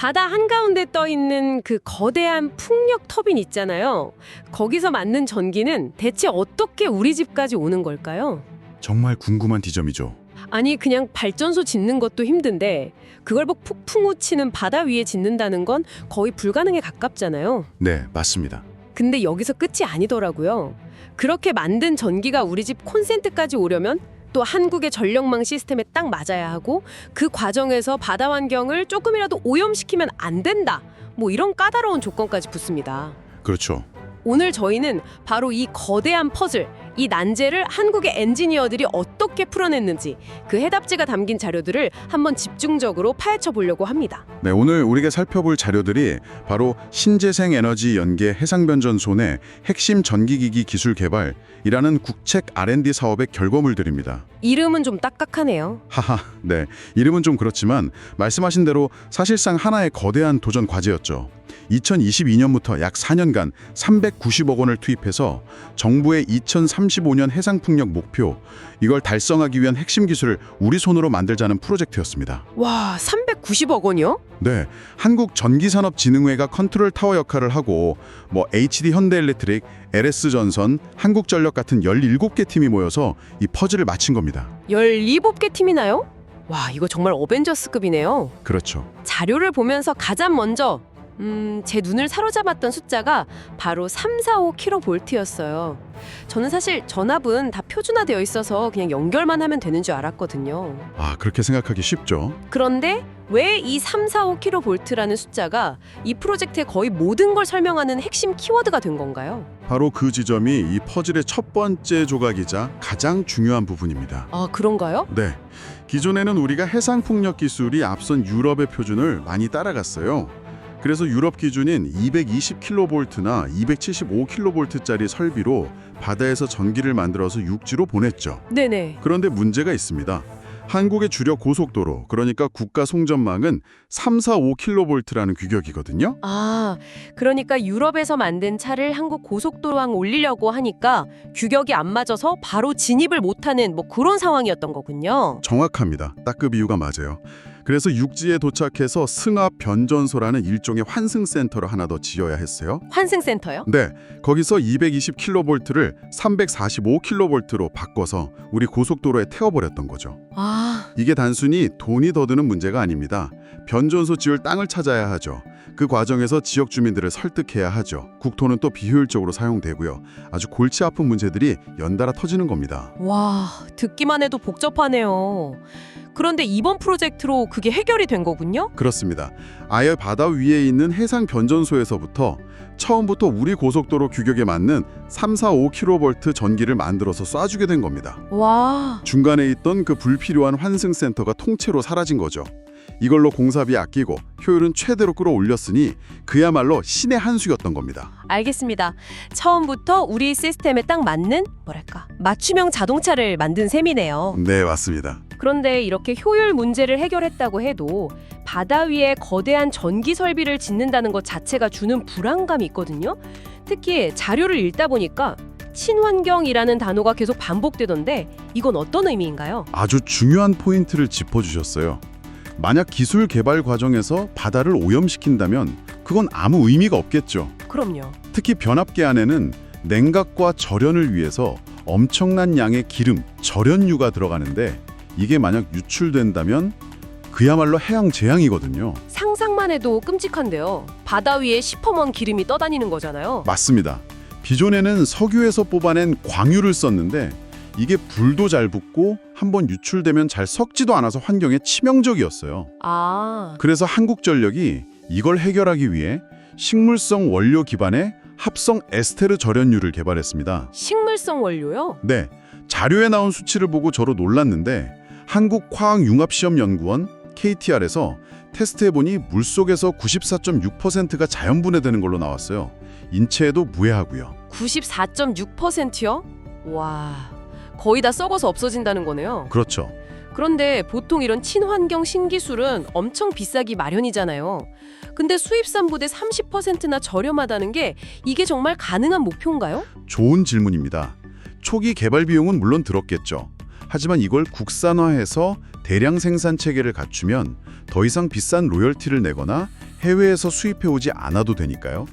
바다 한가운데 떠 있는 그 거대한 풍력 터빈 있잖아요. 거기서 만든 전기는 대체 어떻게 우리 집까지 오는 걸까요? 정말 궁금한 지점이죠. 아니 그냥 발전소 짓는 것도 힘든데 그걸 뭐 폭풍 우치는 바다 위에 짓는다는 건 거의 불가능에 가깝잖아요. 네, 맞습니다. 근데 여기서 끝이 아니더라고요. 그렇게 만든 전기가 우리 집 콘센트까지 오려면 또 한국의 전력망 시스템에 딱 맞아야 하고 그 과정에서 바다 환경을 조금이라도 오염시키면 안 된다. 뭐 이런 까다로운 조건까지 붙습니다. 그렇죠. 오늘 저희는 바로 이 거대한 퍼즐, 이 난제를 한국의 엔지니어들이 어떻게 풀어냈는지 그 해답지가 담긴 자료들을 한번 집중적으로 파헤쳐 보려고 합니다. 네, 오늘 우리가 살펴볼 자료들이 바로 신재생 에너지 연계 해상변전소 내 핵심 전기기기 기술 개발이라는 국책 R&D 사업의 결과물들입니다. 이름은 좀 딱딱하네요. 하하, 네. 이름은 좀 그렇지만 말씀하신 대로 사실상 하나의 거대한 도전 과제였죠. 2022년부터 약 4년간 390억 원을 투입해서 정부의 2035년 해상풍력 목표, 이걸 달성하기 위한 핵심 기술을 우리 손으로 만들자는 프로젝트였습니다. 와, 390억 원이요? 네, 한국전기산업진흥회가 컨트롤 타워 역할을 하고 HD 현대엘렉트릭, LS전선, 한국전력 같은 17개 팀이 모여서 이 퍼즐을 맞힌 겁니다. 17개 팀이나요? 와, 이거 정말 어벤져스급이네요. 그렇죠. 자료를 보면서 가장 먼저 제 눈을 사로잡았던 숫자가 바로 345kV였어요. 저는 사실 전압은 다 표준화되어 있어서 그냥 연결만 하면 되는 줄 알았거든요. 아, 그렇게 생각하기 쉽죠. 그런데 왜 이 345kV라는 숫자가 이 프로젝트의 거의 모든 걸 설명하는 핵심 키워드가 된 건가요? 바로 그 지점이 이 퍼즐의 첫 번째 조각이자 가장 중요한 부분입니다. 아, 그런가요? 네, 기존에는 우리가 해상풍력 기술이 앞선 유럽의 표준을 많이 따라갔어요. 그래서 유럽 기준인 220kV나 275kV짜리 설비로 바다에서 전기를 만들어서 육지로 보냈죠. 네네. 그런데 문제가 있습니다. 한국의 주력 고속도로, 그러니까 국가 송전망은 345kV라는 규격이거든요. 아, 그러니까 유럽에서 만든 차를 한국 고속도로항 올리려고 하니까 규격이 안 맞아서 바로 진입을 못하는 뭐 그런 상황이었던 거군요. 정확합니다. 딱 그 비유가 맞아요. 그래서 육지에 도착해서 승합 변전소라는 일종의 환승센터를 하나 더 지어야 했어요. 환승센터요? 네, 거기서 220kV를 345kV로 바꿔서 우리 고속도로에 태워버렸던 거죠. 아, 이게 단순히 돈이 더 드는 문제가 아닙니다. 변전소 지을 땅을 찾아야 하죠. 그 과정에서 지역 주민들을 설득해야 하죠. 국토는 또 비효율적으로 사용되고요. 아주 골치 아픈 문제들이 연달아 터지는 겁니다. 와, 듣기만 해도 복잡하네요. 그런데 이번 프로젝트로 그게 해결이 된 거군요? 그렇습니다. 아예 바다 위에 있는 해상 변전소에서부터 처음부터 우리 고속도로 규격에 맞는 345kV 전기를 만들어서 쏴주게 된 겁니다. 와, 중간에 있던 그 불필요한 환승센터가 통째로 사라진 거죠. 이걸로 공사비 아끼고 효율은 최대로 끌어올렸으니 그야말로 신의 한 수였던 겁니다. 알겠습니다. 처음부터 우리 시스템에 딱 맞는 뭐랄까 맞춤형 자동차를 만든 셈이네요. 네, 맞습니다. 그런데 이렇게 효율 문제를 해결했다고 해도 바다 위에 거대한 전기 설비를 짓는다는 것 자체가 주는 불안감이 있거든요. 특히 자료를 읽다 보니까 친환경이라는 단어가 계속 반복되던데 이건 어떤 의미인가요? 아주 중요한 포인트를 짚어주셨어요. 만약 기술 개발 과정에서 바다를 오염시킨다면 그건 아무 의미가 없겠죠. 그럼요. 특히 변압기 안에는 냉각과 절연을 위해서 엄청난 양의 기름, 절연유가 들어가는데 이게 만약 유출된다면 그야말로 해양 재앙이거든요. 상상만 해도 끔찍한데요. 바다 위에 시퍼먼 기름이 떠다니는 거잖아요. 맞습니다. 기존에는 석유에서 뽑아낸 광유를 썼는데 이게 불도 잘 붙고 한번 유출되면 잘 썩지도 않아서 환경에 치명적이었어요. 아, 그래서 한국전력이 이걸 해결하기 위해 식물성 원료 기반의 합성 에스테르 절연유를 개발했습니다. 식물성 원료요? 네, 자료에 나온 수치를 보고 저로 놀랐는데 한국화학융합시험연구원 KTR에서 테스트해보니 물속에서 94.6%가 자연분해되는 걸로 나왔어요. 인체에도 무해하고요. 94.6%요? 와, 거의 다 썩어서 없어진다는 거네요. 그렇죠. 그런데 보통 이런 친환경 신기술은 엄청 비싸기 마련이잖아요. 근데 수입산보다 30%나 저렴하다는 게 이게 정말 가능한 목표인가요? 좋은 질문입니다. 초기 개발 비용은 물론 들었겠죠. 하지만 이걸 국산화해서 대량 생산 체계를 갖추면 더 이상 비싼 로열티를 내거나 해외에서 수입해오지 않아도 되니까요.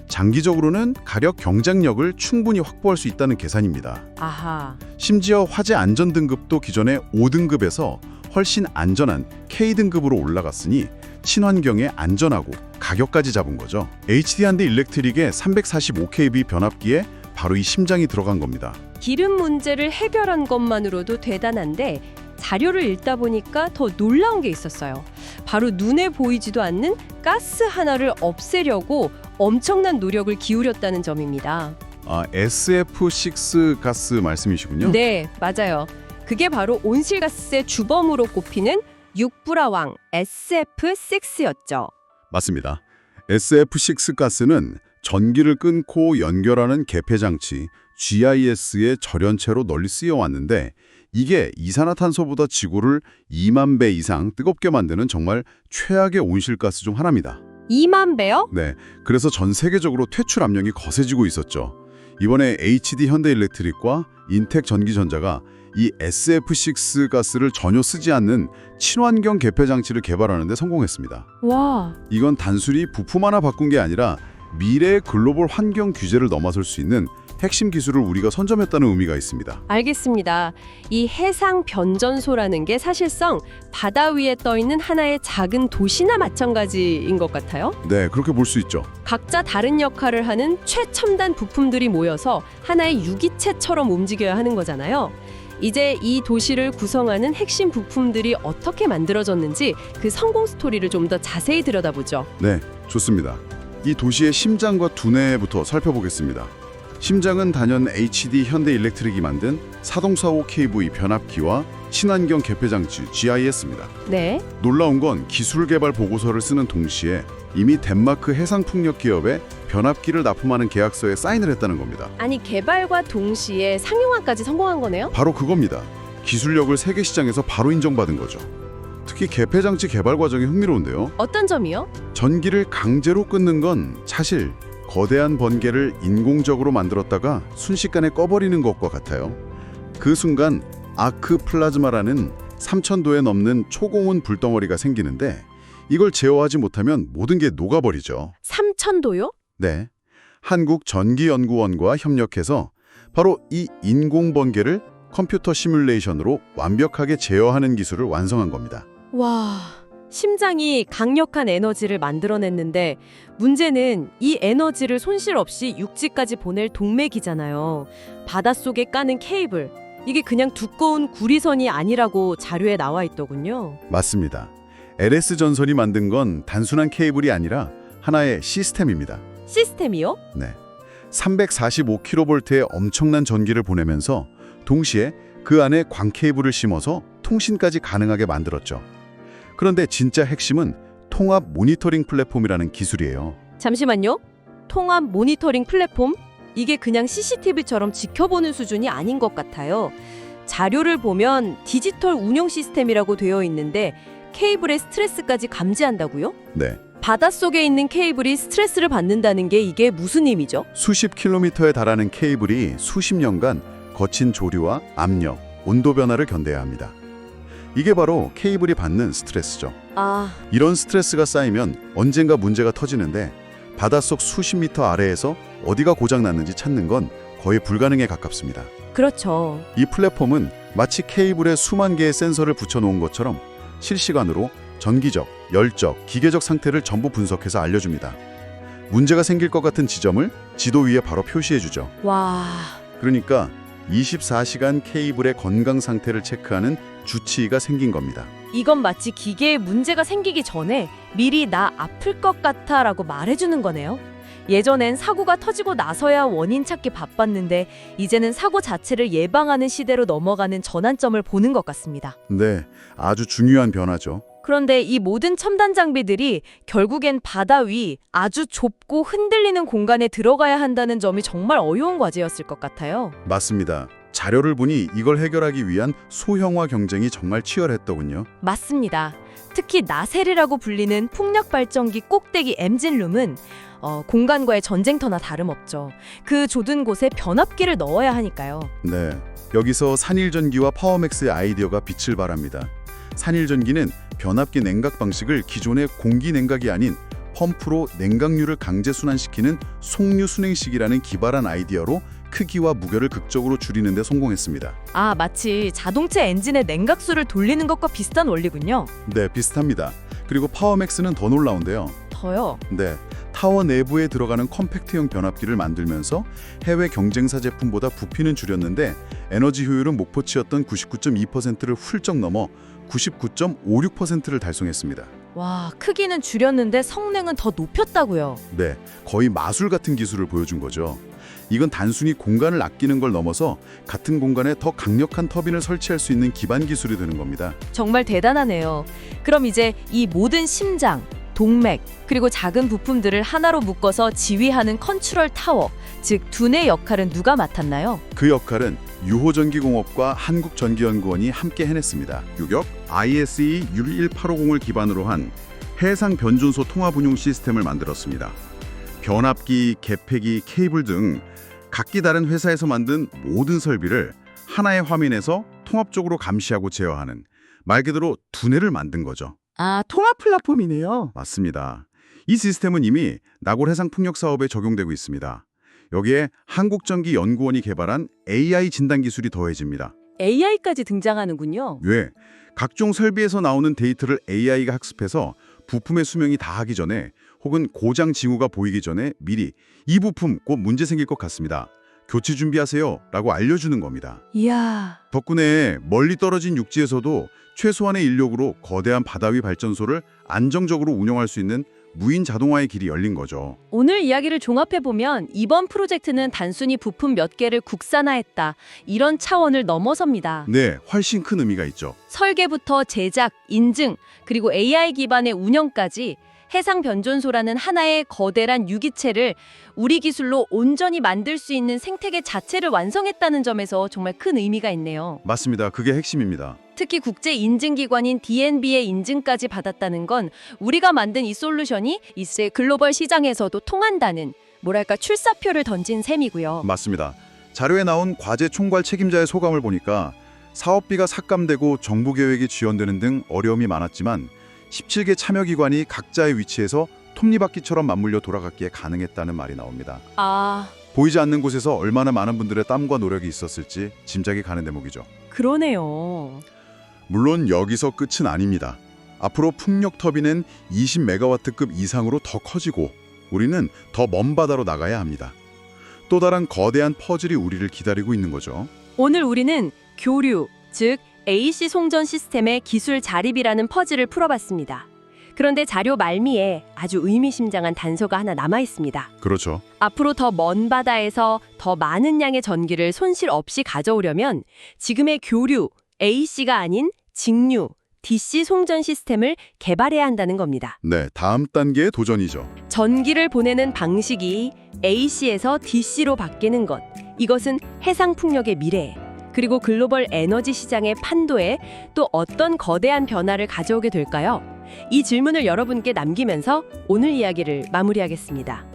장기적으로는 가격 경쟁력을 충분히 확보할 수 있다는 계산입니다. 아하. 심지어 화재 안전 등급도 기존의 5등급에서 훨씬 안전한 K등급으로 올라갔으니 친환경에 안전하고 가격까지 잡은 거죠. HD-현대 일렉트릭의 345kV 변압기에 바로 이 심장이 들어간 겁니다. 기름 문제를 해결한 것만으로도 대단한데 자료를 읽다 보니까 더 놀라운 게 있었어요. 바로 눈에 보이지도 않는 가스 하나를 없애려고 엄청난 노력을 기울였다는 점입니다. 아, SF6 가스 말씀이시군요. 네, 맞아요. 그게 바로 온실가스의 주범으로 꼽히는 육불화왕 SF6였죠. 맞습니다. SF6 가스는 전기를 끊고 연결하는 개폐 장치 GIS의 절연체로 널리 쓰여왔는데 이게 이산화탄소보다 지구를 2만 배 이상 뜨겁게 만드는 정말 최악의 온실가스 중 하나입니다. 2만 배요? 네, 그래서 전 세계적으로 퇴출 압력이 거세지고 있었죠. 이번에 HD 현대일렉트릭과 인텍 전기전자가 이 SF6 가스를 전혀 쓰지 않는 친환경 개폐 장치를 개발하는 데 성공했습니다. 와, 이건 단순히 부품 하나 바꾼 게 아니라 미래의 글로벌 환경 규제를 넘어설 수 있는 핵심 기술을 우리가 선점했다는 의미가 있습니다. 알겠습니다. 이 해상 변전소라는 게 사실상 바다 위에 떠 있는 하나의 작은 도시나 마찬가지인 것 같아요. 네, 그렇게 볼 수 있죠. 각자 다른 역할을 하는 최첨단 부품들이 모여서 하나의 유기체처럼 움직여야 하는 거잖아요. 이제 이 도시를 구성하는 핵심 부품들이 어떻게 만들어졌는지 그 성공 스토리를 좀 더 자세히 들여다보죠. 네, 좋습니다. 이 도시의 심장과 두뇌부터 살펴보겠습니다. 심장은 단연 HD 현대일렉트릭이 만든 4045kV 변압기와 친환경 개폐 장치 GIS입니다. 네, 놀라운 건 기술 개발 보고서를 쓰는 동시에 이미 덴마크 해상풍력 기업에 변압기를 납품하는 계약서에 사인을 했다는 겁니다. 아니 개발과 동시에 상용화까지 성공한 거네요? 바로 그겁니다. 기술력을 세계 시장에서 바로 인정받은 거죠. 특히 개폐 장치 개발 과정이 흥미로운데요. 어떤 점이요? 전기를 강제로 끊는 건 사실 거대한 번개를 인공적으로 만들었다가 순식간에 꺼버리는 것과 같아요. 그 순간 아크 플라즈마라는 3000도에 넘는 초고온 불덩어리가 생기는데 이걸 제어하지 못하면 모든 게 녹아버리죠. 3000도요? 네, 한국전기연구원과 협력해서 바로 이 인공 번개를 컴퓨터 시뮬레이션으로 완벽하게 제어하는 기술을 완성한 겁니다. 와, 심장이 강력한 에너지를 만들어냈는데 문제는 이 에너지를 손실 없이 육지까지 보낼 동맥이잖아요. 바닷속에 까는 케이블, 이게 그냥 두꺼운 구리선이 아니라고 자료에 나와 있더군요. 맞습니다. LS전선이 만든 건 단순한 케이블이 아니라 하나의 시스템입니다. 시스템이요? 네, 345kV의 엄청난 전기를 보내면서 동시에 그 안에 광 케이블을 심어서 통신까지 가능하게 만들었죠. 그런데 진짜 핵심은 통합 모니터링 플랫폼이라는 기술이에요. 잠시만요. 통합 모니터링 플랫폼? 이게 그냥 CCTV처럼 지켜보는 수준이 아닌 것 같아요. 자료를 보면 디지털 운영 시스템이라고 되어 있는데 케이블의 스트레스까지 감지한다고요? 네, 바닷속에 있는 케이블이 스트레스를 받는다는 게 이게 무슨 의미죠? 수십 킬로미터에 달하는 케이블이 수십 년간 거친 조류와 압력, 온도 변화를 견뎌야 합니다. 이게 바로 케이블이 받는 스트레스죠. 아, 이런 스트레스가 쌓이면 언젠가 문제가 터지는데 바닷속 수십 미터 아래에서 어디가 고장났는지 찾는 건 거의 불가능에 가깝습니다. 그렇죠. 이 플랫폼은 마치 케이블에 수만 개의 센서를 붙여놓은 것처럼 실시간으로 전기적, 열적, 기계적 상태를 전부 분석해서 알려줍니다. 문제가 생길 것 같은 지점을 지도 위에 바로 표시해주죠. 와, 그러니까 24시간 케이블의 건강 상태를 체크하는 주치의가 생긴 겁니다. 이건 마치 기계에 문제가 생기기 전에 미리 나 아플 것 같아 라고 말해주는 거네요. 예전엔 사고가 터지고 나서야 원인 찾기 바빴는데 이제는 사고 자체를 예방하는 시대로 넘어가는 전환점을 보는 것 같습니다. 네, 아주 중요한 변화죠. 그런데 이 모든 첨단 장비들이 결국엔 바다 위 아주 좁고 흔들리는 공간에 들어가야 한다는 점이 정말 어려운 과제였을 것 같아요. 맞습니다. 자료를 보니 이걸 해결하기 위한 소형화 경쟁이 정말 치열했더군요. 맞습니다. 특히 나셀이라고 불리는 풍력 발전기 꼭대기 엔진룸은 공간과의 전쟁터나 다름없죠. 그 좁은 곳에 변압기를 넣어야 하니까요. 네, 여기서 산일전기와 파워맥스의 아이디어가 빛을 발합니다. 산일전기는 변압기 냉각 방식을 기존의 공기 냉각이 아닌 펌프로 냉각류를 강제 순환시키는 속류 순행식이라는 기발한 아이디어로 크기와 무게를 극적으로 줄이는 데 성공했습니다. 아, 마치 자동차 엔진의 냉각수를 돌리는 것과 비슷한 원리군요. 네, 비슷합니다. 그리고 파워맥스는 더 놀라운데요. 더요. 네, 타워 내부에 들어가는 컴팩트형 변압기를 만들면서 해외 경쟁사 제품보다 부피는 줄였는데 에너지 효율은 목표치였던 99.2%를 훌쩍 넘어 99.56%를 달성했습니다. 와, 크기는 줄였는데 성능은 더 높였다고요. 네, 거의 마술 같은 기술을 보여준 거죠. 이건 단순히 공간을 아끼는 걸 넘어서 같은 공간에 더 강력한 터빈을 설치할 수 있는 기반 기술이 되는 겁니다. 정말 대단하네요. 그럼 이제 이 모든 심장, 동맥, 그리고 작은 부품들을 하나로 묶어서 지휘하는 컨트롤 타워, 즉 두뇌 역할은 누가 맡았나요? 그 역할은 유호전기공업과 한국전기연구원이 함께 해냈습니다. 유격 ISE 11850을 기반으로 한 해상 변준소 통합 운용 시스템을 만들었습니다. 변압기, 개폐기, 케이블 등 각기 다른 회사에서 만든 모든 설비를 하나의 화면에서 통합적으로 감시하고 제어하는 말 그대로 두뇌를 만든 거죠. 아, 통합 플랫폼이네요. 맞습니다. 이 시스템은 이미 나골 해상 풍력 사업에 적용되고 있습니다. 여기에 한국전기연구원이 개발한 AI 진단 기술이 더해집니다. AI까지 등장하는군요. 왜? 각종 설비에서 나오는 데이터를 AI가 학습해서 부품의 수명이 다하기 전에 혹은 고장 징후가 보이기 전에 미리 이 부품 곧 문제 생길 것 같습니다. 교체 준비하세요 라고 알려주는 겁니다. 이야, 덕분에 멀리 떨어진 육지에서도 최소한의 인력으로 거대한 바다 위 발전소를 안정적으로 운영할 수 있는 무인 자동화의 길이 열린 거죠. 오늘 이야기를 종합해보면 이번 프로젝트는 단순히 부품 몇 개를 국산화했다, 이런 차원을 넘어섭니다. 네, 훨씬 큰 의미가 있죠. 설계부터 제작, 인증, 그리고 AI 기반의 운영까지 해상 변전소라는 하나의 거대한 유기체를 우리 기술로 온전히 만들 수 있는 생태계 자체를 완성했다는 점에서 정말 큰 의미가 있네요. 맞습니다. 그게 핵심입니다. 특히 국제 인증기관인 DNB의 인증까지 받았다는 건 우리가 만든 이 솔루션이 이제 글로벌 시장에서도 통한다는, 뭐랄까, 출사표를 던진 셈이고요. 맞습니다. 자료에 나온 과제 총괄 책임자의 소감을 보니까 사업비가 삭감되고 정부 계획이 지연되는 등 어려움이 많았지만 17개 참여기관이 각자의 위치에서 톱니바퀴처럼 맞물려 돌아갔기에 가능했다는 말이 나옵니다. 아, 보이지 않는 곳에서 얼마나 많은 분들의 땀과 노력이 있었을지 짐작이 가는 대목이죠. 그러네요. 물론 여기서 끝은 아닙니다. 앞으로 풍력 터빈은 20메가와트급 이상으로 더 커지고 우리는 더 먼 바다로 나가야 합니다. 또 다른 거대한 퍼즐이 우리를 기다리고 있는 거죠. 오늘 우리는 교류, 즉 AC 송전 시스템의 기술 자립이라는 퍼즐을 풀어봤습니다. 그런데 자료 말미에 아주 의미심장한 단서가 하나 남아 있습니다. 그렇죠. 앞으로 더 먼 바다에서 더 많은 양의 전기를 손실 없이 가져오려면 지금의 교류, AC가 아닌 직류, DC 송전 시스템을 개발해야 한다는 겁니다. 네, 다음 단계의 도전이죠. 전기를 보내는 방식이 AC에서 DC로 바뀌는 것. 이것은 해상 풍력의 미래, 그리고 글로벌 에너지 시장의 판도에 또 어떤 거대한 변화를 가져오게 될까요? 이 질문을 여러분께 남기면서 오늘 이야기를 마무리하겠습니다.